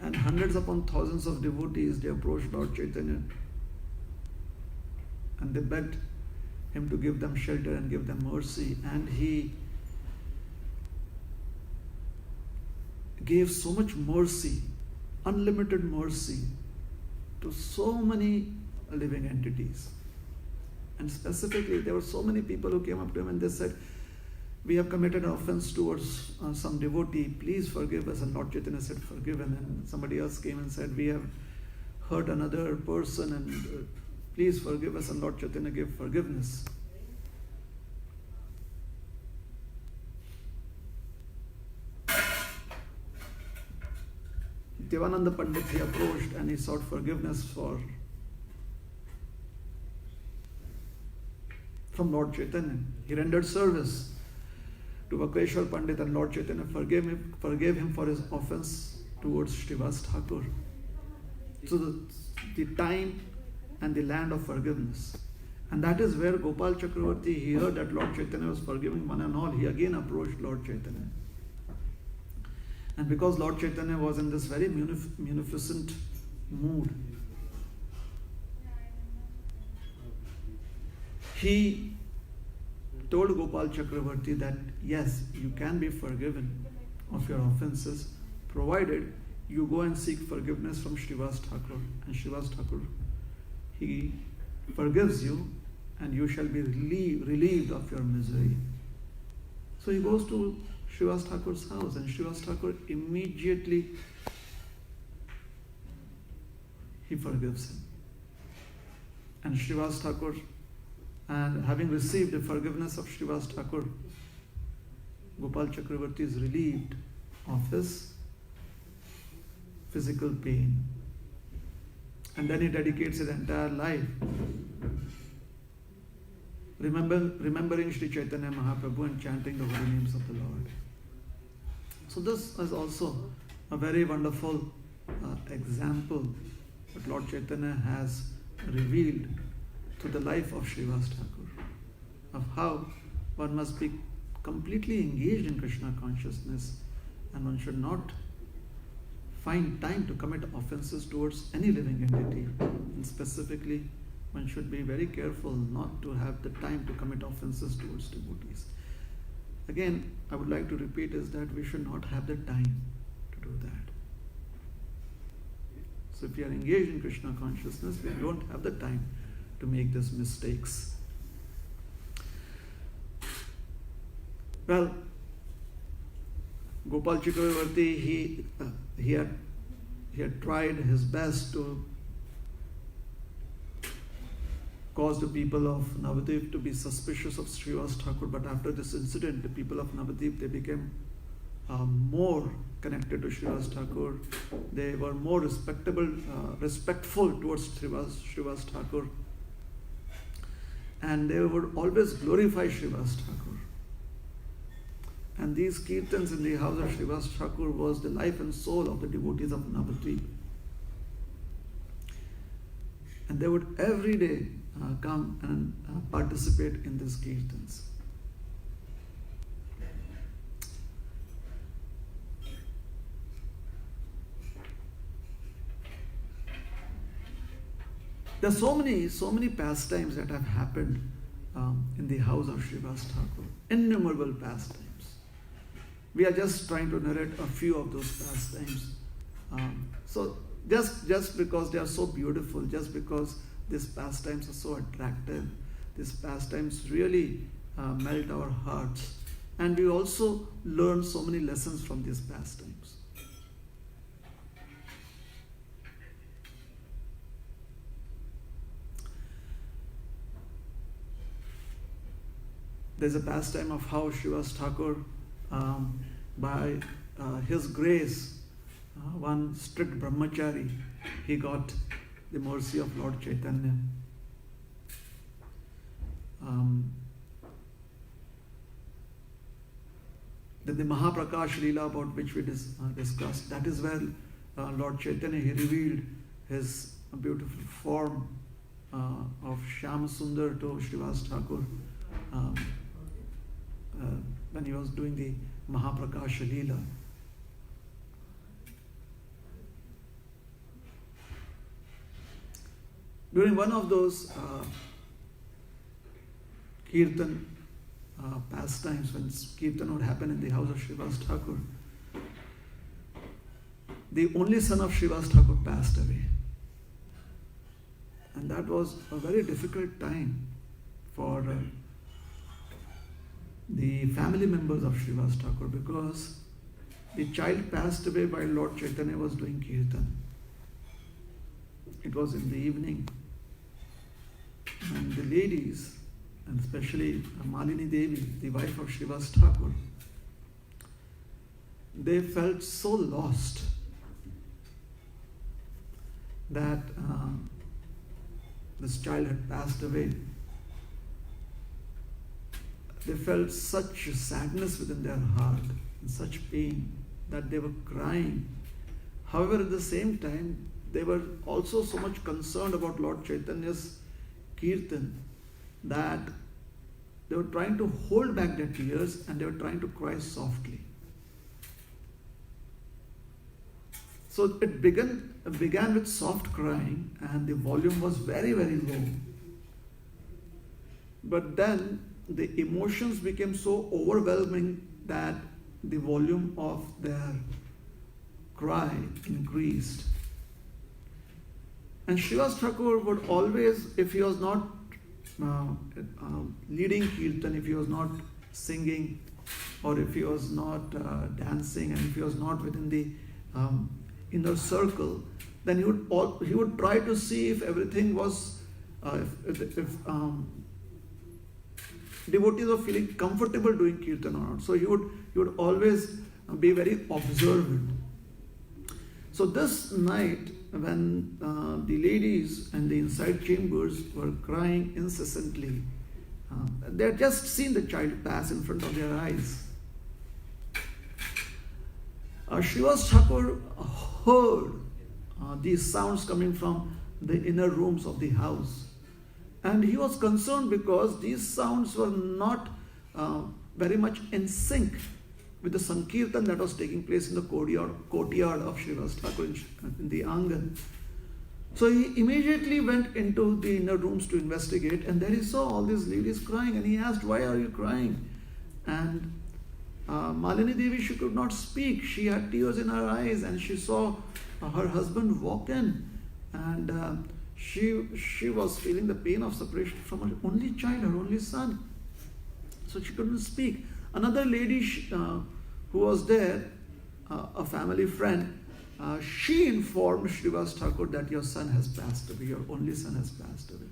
And hundreds upon thousands of devotees, they approached Lord Chaitanya and they begged him to give them shelter and give them mercy. And he gave so much mercy, unlimited mercy, to so many living entities. And specifically, there were so many people who came up to him and they said, we have committed an offense towards some devotee, please forgive us. And Lord Chaitanya said, forgiven. And somebody else came and said, we have hurt another person and please forgive us. And Lord Chaitanya gave forgiveness. Devananda Pandit, he approached and he sought forgiveness from Lord Chaitanya. He rendered service to Vakreshwar Pandit, and Lord Chaitanya forgave him for his offense towards Srivas Thakur. So the time and the land of forgiveness. And that is where Gopal Chakravarti, he heard that Lord Chaitanya was forgiving one and all. He again approached Lord Chaitanya. And because Lord Chaitanya was in this very munificent mood, he told Gopal Chakravarti that yes, you can be forgiven of your offenses, provided you go and seek forgiveness from Srivas Thakur. And Srivas Thakur, he forgives you and you shall be relieved of your misery. So he goes to Srivas Thakur's house, and Srivas Thakur immediately he forgives him. And Srivas Thakur, and having received the forgiveness of Srivas Thakur, Gopal Chakravarti is relieved of his physical pain. And then he dedicates his entire life remembering Sri Chaitanya Mahaprabhu and chanting the holy names of the Lord. So this is also a very wonderful example that Lord Chaitanya has revealed to the life of Srivas Thakur, of how one must be completely engaged in Krishna consciousness, and one should not find time to commit offenses towards any living entity. And specifically, one should be very careful not to have the time to commit offenses towards devotees. Again, I would like to repeat is that we should not have the time to do that. So if we are engaged in Krishna consciousness, we don't have the time to make these mistakes. Well, Gopal Chakravarti, he had tried his best to cause the people of Navadvip to be suspicious of Srivas Thakur, but after this incident, the people of Navadvip, they became more connected to Srivas Thakur. They were more respectful towards Srivas Thakur, and they would always glorify Srivas Thakur. And these kirtans in the house of Srivas Thakur was the life and soul of the devotees of Navadvip. And they would every day come and participate in these kirtans. There are so many pastimes that have happened in the house of Srivas Thakur. Innumerable pastimes. We are just trying to narrate a few of those pastimes. So just because they are so beautiful, just because these pastimes are so attractive, these pastimes really melt our hearts. And we also learn so many lessons from these pastimes. There's a pastime of how Srivas Thakur, by his grace, one strict brahmachari, he got the mercy of Lord Chaitanya. Then the Mahaprakash Leela, about which we discussed, that is where Lord Chaitanya, he revealed his beautiful form of Shyam Sundar to Srivas Thakur when he was doing the Mahaprakash Leela. During one of those kirtan pastimes, when kirtan would happen in the house of Srivas Thakur, the only son of Srivas Thakur passed away. And that was a very difficult time for the family members of Srivas Thakur, because the child passed away while Lord Chaitanya was doing kirtan. It was in the evening, and the ladies, and especially Malini Devi, the wife of Srivas Thakur, they felt so lost that this child had passed away. They felt such sadness within their heart and such pain that they were crying. However, at the same time, they were also so much concerned about Lord Chaitanya's kirtan that they were trying to hold back their tears and they were trying to cry softly. So it began with soft crying and the volume was very, very low. But then the emotions became so overwhelming that the volume of their cry increased. And Srivas Thakur would always, if he was not leading kirtan, if he was not singing, or if he was not dancing, and if he was not within the inner circle, then he would try to see if everything was, if devotees were feeling comfortable doing kirtan or not. So he would always be very observant. So this night, when the ladies in the inside chambers were crying incessantly, they had just seen the child pass in front of their eyes. Srivas Thakur heard these sounds coming from the inner rooms of the house. And he was concerned because these sounds were not very much in sync with the Sankirtan that was taking place in the courtyard of Srivas Thakur in the Angan. So he immediately went into the inner rooms to investigate, and there he saw all these ladies crying, and he asked, "Why are you crying?" And Malini Devi, she could not speak. She had tears in her eyes, and she saw her husband walk in, and she was feeling the pain of separation from her only child, her only son. So she couldn't speak. Another lady who was there, a family friend, she informed Srivas Thakur that your son has passed away, your only son has passed away.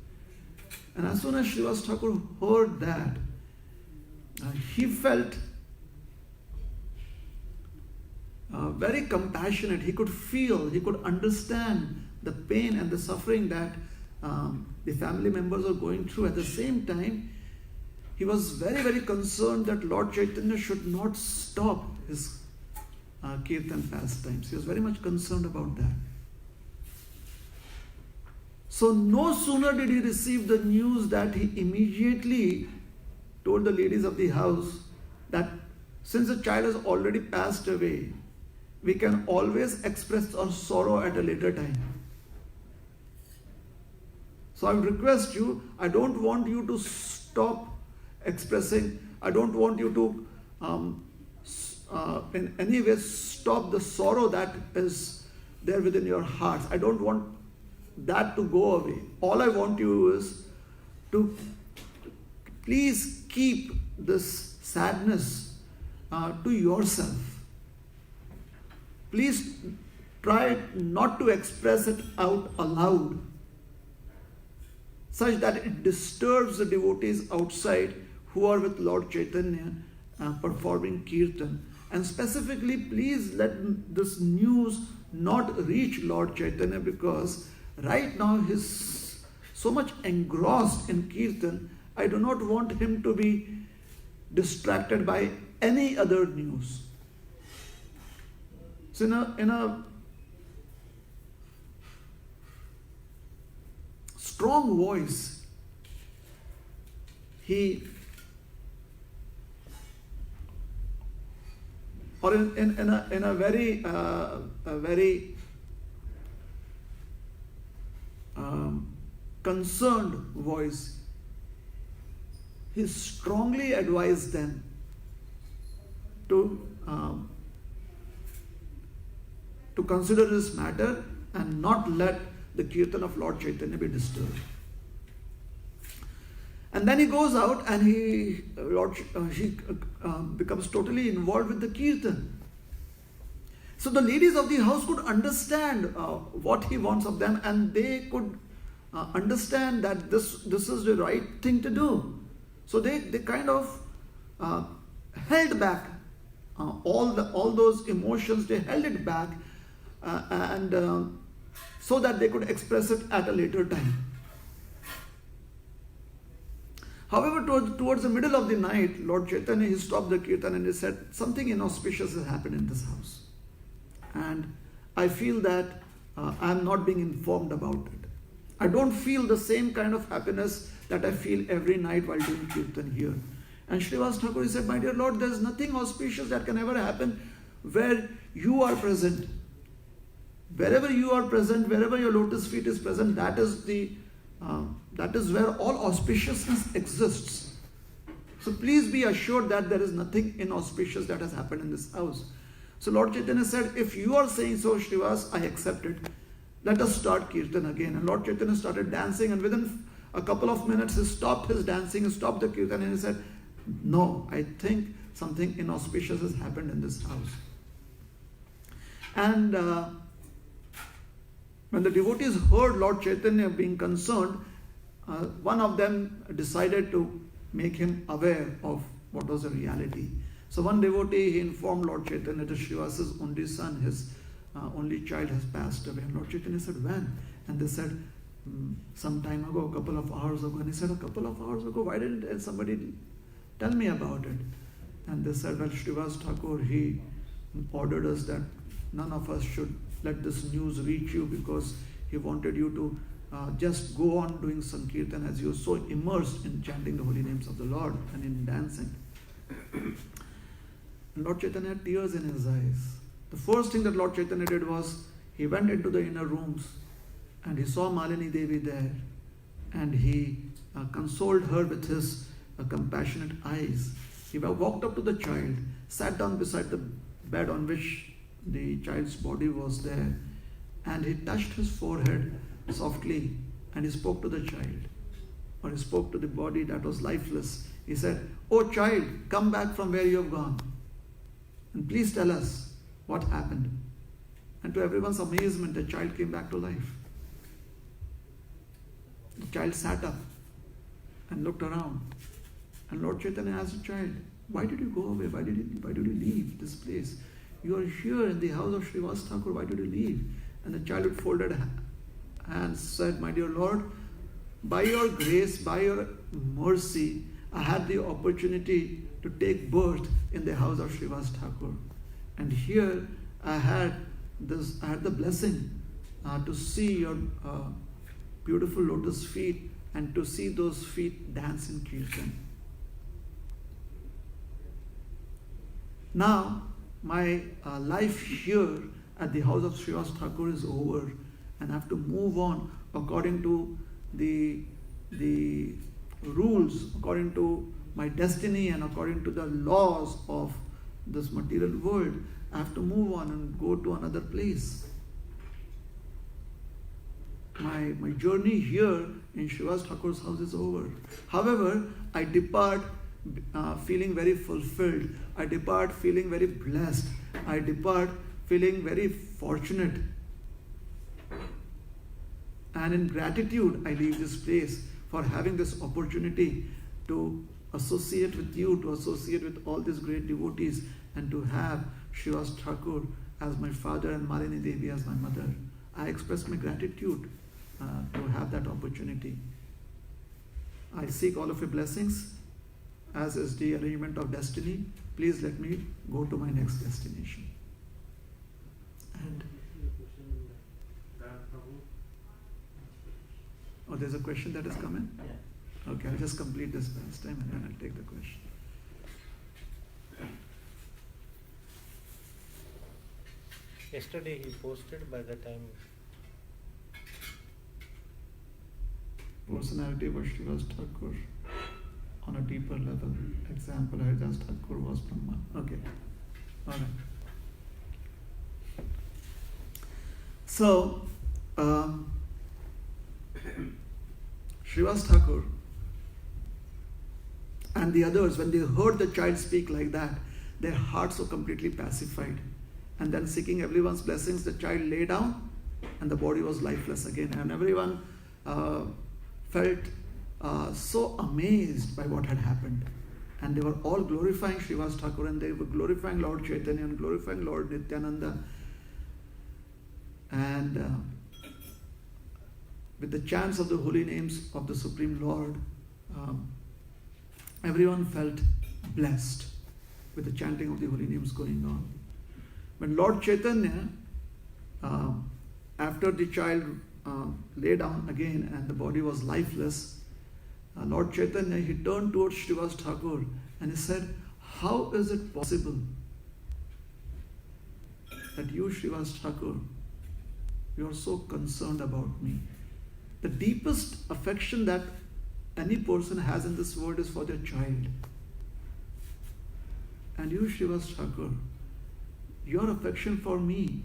And as soon as Srivas Thakur heard that, he felt very compassionate. He could feel, he could understand the pain and the suffering that the family members are going through. At the same time, he was very, very concerned that Lord Chaitanya should not stop his kirtan pastimes. He was very much concerned about that. So no sooner did he receive the news that he immediately told the ladies of the house that since the child has already passed away, we can always express our sorrow at a later time. So I would request you, I don't want you to stop expressing, I don't want you to in any way stop the sorrow that is there within your hearts. I don't want that to go away. All I want you is to please keep this sadness to yourself. Please try not to express it out aloud, such that it disturbs the devotees outside who are with Lord Chaitanya performing kirtan. And specifically, please let this news not reach Lord Chaitanya, because right now he's so much engrossed in kirtan. I do not want him to be distracted by any other news. So in a strong voice, he, or in a very concerned voice, he strongly advised them to consider this matter and not let the kirtan of Lord Chaitanya be disturbed. And then he goes out and he becomes totally involved with the kirtan. So the ladies of the house could understand what he wants of them, and they could understand that this is the right thing to do. So they kind of held back all those emotions. They held it back, and so that they could express it at a later time. However, towards the middle of the night, Lord Chaitanya, he stopped the kirtan and he said, something inauspicious has happened in this house. And I feel that I am not being informed about it. I don't feel the same kind of happiness that I feel every night while doing kirtan here. And Srivas Thakur, he said, my dear Lord, there is nothing auspicious that can ever happen where you are present. Wherever you are present, wherever your lotus feet is present, that is where all auspiciousness exists. So please be assured that there is nothing inauspicious that has happened in this house. So Lord Chaitanya said, if you are saying so, Srivas, I accept it. Let us start kirtan again. And Lord Chaitanya started dancing, and within a couple of minutes he stopped his dancing, he stopped the kirtan, and he said, no, I think something inauspicious has happened in this house. And when the devotees heard Lord Chaitanya being concerned, one of them decided to make him aware of what was the reality. So one devotee, he informed Lord Chaitanya that Srivasa's only son, his only child, has passed away. And Lord Chaitanya said, when? And they said, some time ago, a couple of hours ago. And he said, a couple of hours ago? Why didn't somebody tell me about it? And they said, well, Srivas Thakur, he ordered us that none of us should let this news reach you, because he wanted you to just go on doing Sankirtan as you are so immersed in chanting the holy names of the Lord and in dancing. And Lord Chaitanya had tears in his eyes. The first thing that Lord Chaitanya did was, he went into the inner rooms and he saw Malini Devi there, and he consoled her with his compassionate eyes. He walked up to the child, sat down beside the bed on which the child's body was there, and he touched his forehead softly, and he spoke to the child, or he spoke to the body that was lifeless. He said, oh child, come back from where you have gone, and please tell us what happened. And to everyone's amazement, the child came back to life. The child sat up and looked around, and Lord Chaitanya asked the child, why did you go away? Why did you leave this place? You are here in the house of Srivas Thakur, why did you leave? And the child with folded hands said, my dear Lord, by your grace, by your mercy, I had the opportunity to take birth in the house of Srivas Thakur. And here I had the blessing to see your beautiful lotus feet, and to see those feet dance in kirtan. Now, my life here at the house of Srivas Thakur is over, and I have to move on according to the rules, according to my destiny, and according to the laws of this material world. I have to move on and go to another place. My journey here in Srivas Thakur's house is over. However, I depart feeling very fulfilled. I depart feeling very blessed. I depart feeling very fortunate. And in gratitude, I leave this place for having this opportunity to associate with you, to associate with all these great devotees, and to have Srivas Thakur as my father and Malini Devi as my mother. I express my gratitude to have that opportunity. I seek all of your blessings, as is the arrangement of destiny. Please let me go to my next destination. And oh, there's a question that has come in? Yeah. Okay, I'll just complete this last time and then I'll take the question. Yesterday he posted, by the time personality was Srivas Thakur on a deeper level. Example, Haridas Thakur was Brahma. Okay. Alright. So, Srivas Thakur and the others, when they heard the child speak like that, their hearts were completely pacified. And then, seeking everyone's blessings, the child lay down and the body was lifeless again. And everyone felt so amazed by what had happened. And they were all glorifying Srivas Thakur, and they were glorifying Lord Chaitanya and glorifying Lord Nityananda. And with the chants of the holy names of the Supreme Lord, everyone felt blessed with the chanting of the holy names going on. When Lord Chaitanya, after the child lay down again and the body was lifeless, Lord Chaitanya, he turned towards Srivas Thakur and he said, how is it possible that you, Srivas Thakur, you are so concerned about me? The deepest affection that any person has in this world is for their child. And you, Srivas Thakur, your affection for me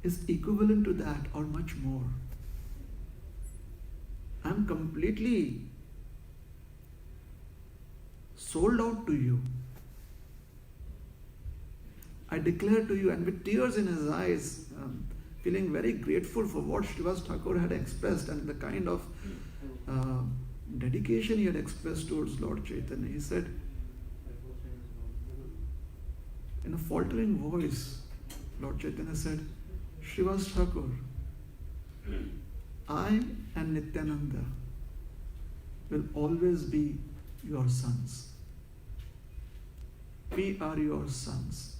is equivalent to that or much more. I'm completely sold out to you. I declare to you, and with tears in his eyes, feeling very grateful for what Srivas Thakur had expressed and the kind of dedication he had expressed towards Lord Chaitanya. He said, in a faltering voice, Lord Chaitanya said, Srivas Thakur, I and Nityananda will always be your sons. We are your sons.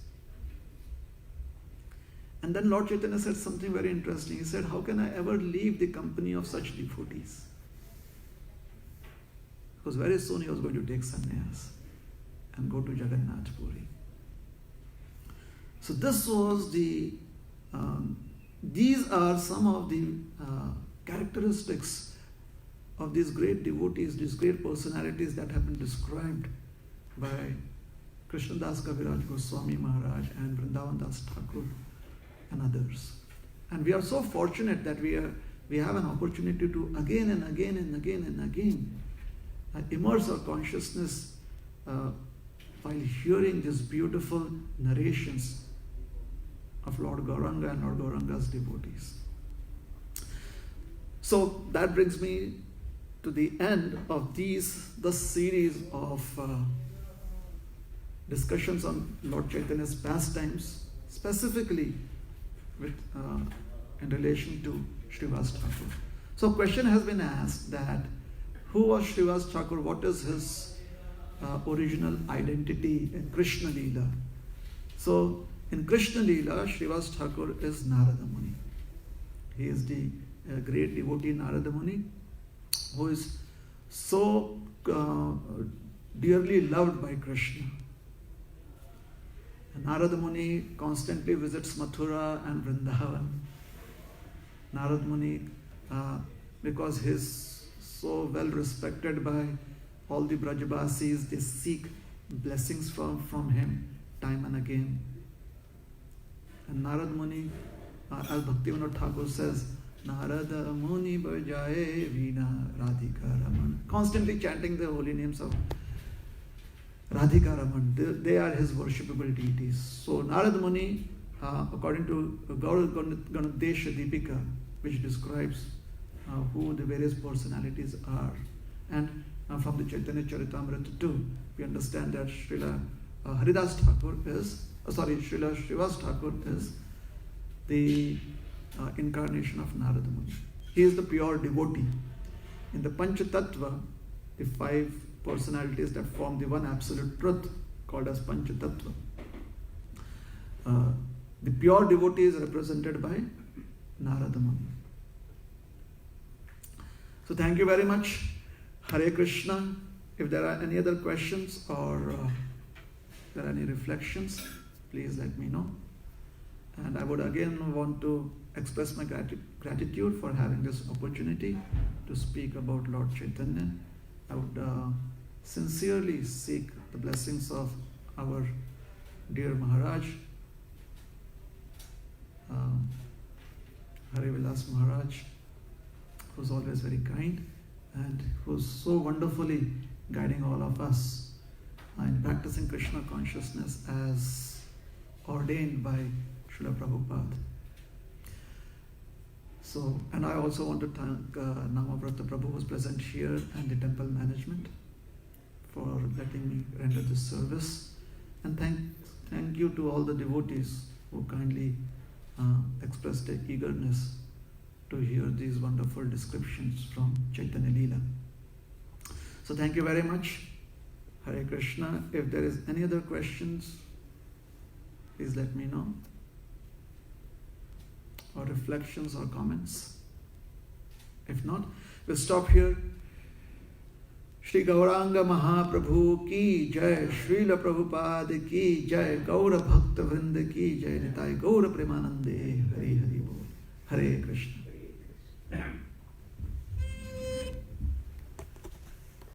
And then Lord Chaitanya said something very interesting. He said, how can I ever leave the company of such devotees? Because very soon he was going to take sannyas and go to Jagannath Puri. So this was these are some of the characteristics of these great devotees, these great personalities that have been described by Krishnadas Kaviraj Goswami Maharaj and Vrindavan Das Thakur and others. And we are so fortunate that we have an opportunity to again and again and again and again immerse our consciousness while hearing these beautiful narrations of Lord Gauranga and Lord Gauranga's devotees. So that brings me to the end of this series of discussions on Lord Chaitanya's pastimes, specifically with in relation to Srivas Thakur. So a question has been asked that who was Srivas Thakur? What is his original identity in Krishna Leela? So in Krishna Leela, Srivas Thakur is Narada Muni. He is the great devotee Narada Muni, who is so dearly loved by Krishna. And Narada Muni constantly visits Mathura and Vrindavan. Narada Muni, because he is so well respected by all the Brajavasis, they seek blessings from him time and again. And Narada Muni, as Bhaktivinoda Thakur says, Narada Muni Bajaye Veena Radhika Raman, constantly chanting the holy names of Radhika Raman. They are his worshipable deities. So Narada Muni, according to Gaur Ganadesha Deepika, which describes who the various personalities are, and from the Chaitanya Charitamrita too, we understand that Srila Haridas Thakur is, Srila Srivas Thakur is the incarnation of Narada Muni. He is the pure devotee. In the Panchatattva, the 5 personalities that form the one absolute truth called as Panchatattva, the pure devotee is represented by Narada Muni. So thank you very much. Hare Krishna. If there are any other questions or there are any reflections, please let me know. And I would again want to express my gratitude for having this opportunity to speak about Lord Chaitanya. I would sincerely seek the blessings of our dear Maharaj, Hare Vilas Maharaj, who's always very kind and who's so wonderfully guiding all of us in practicing Krishna consciousness as ordained by Srila Prabhupada. So, and I also want to thank Namavrata Prabhu, who is present here, and the temple management for letting me render this service. And thank you to all the devotees who kindly expressed their eagerness to hear these wonderful descriptions from Chaitanya Leela. So thank you very much. Hare Krishna. If there is any other questions, please let me know. Or reflections or comments. If not, we'll stop here. Shri Gauranga Mahaprabhu ki jai, Srila Prabhupada ki jai, Gaura Bhakta Vrinda ki jai, Nitai Gaura Premanande, Hari Hari Bol. Hare Krishna.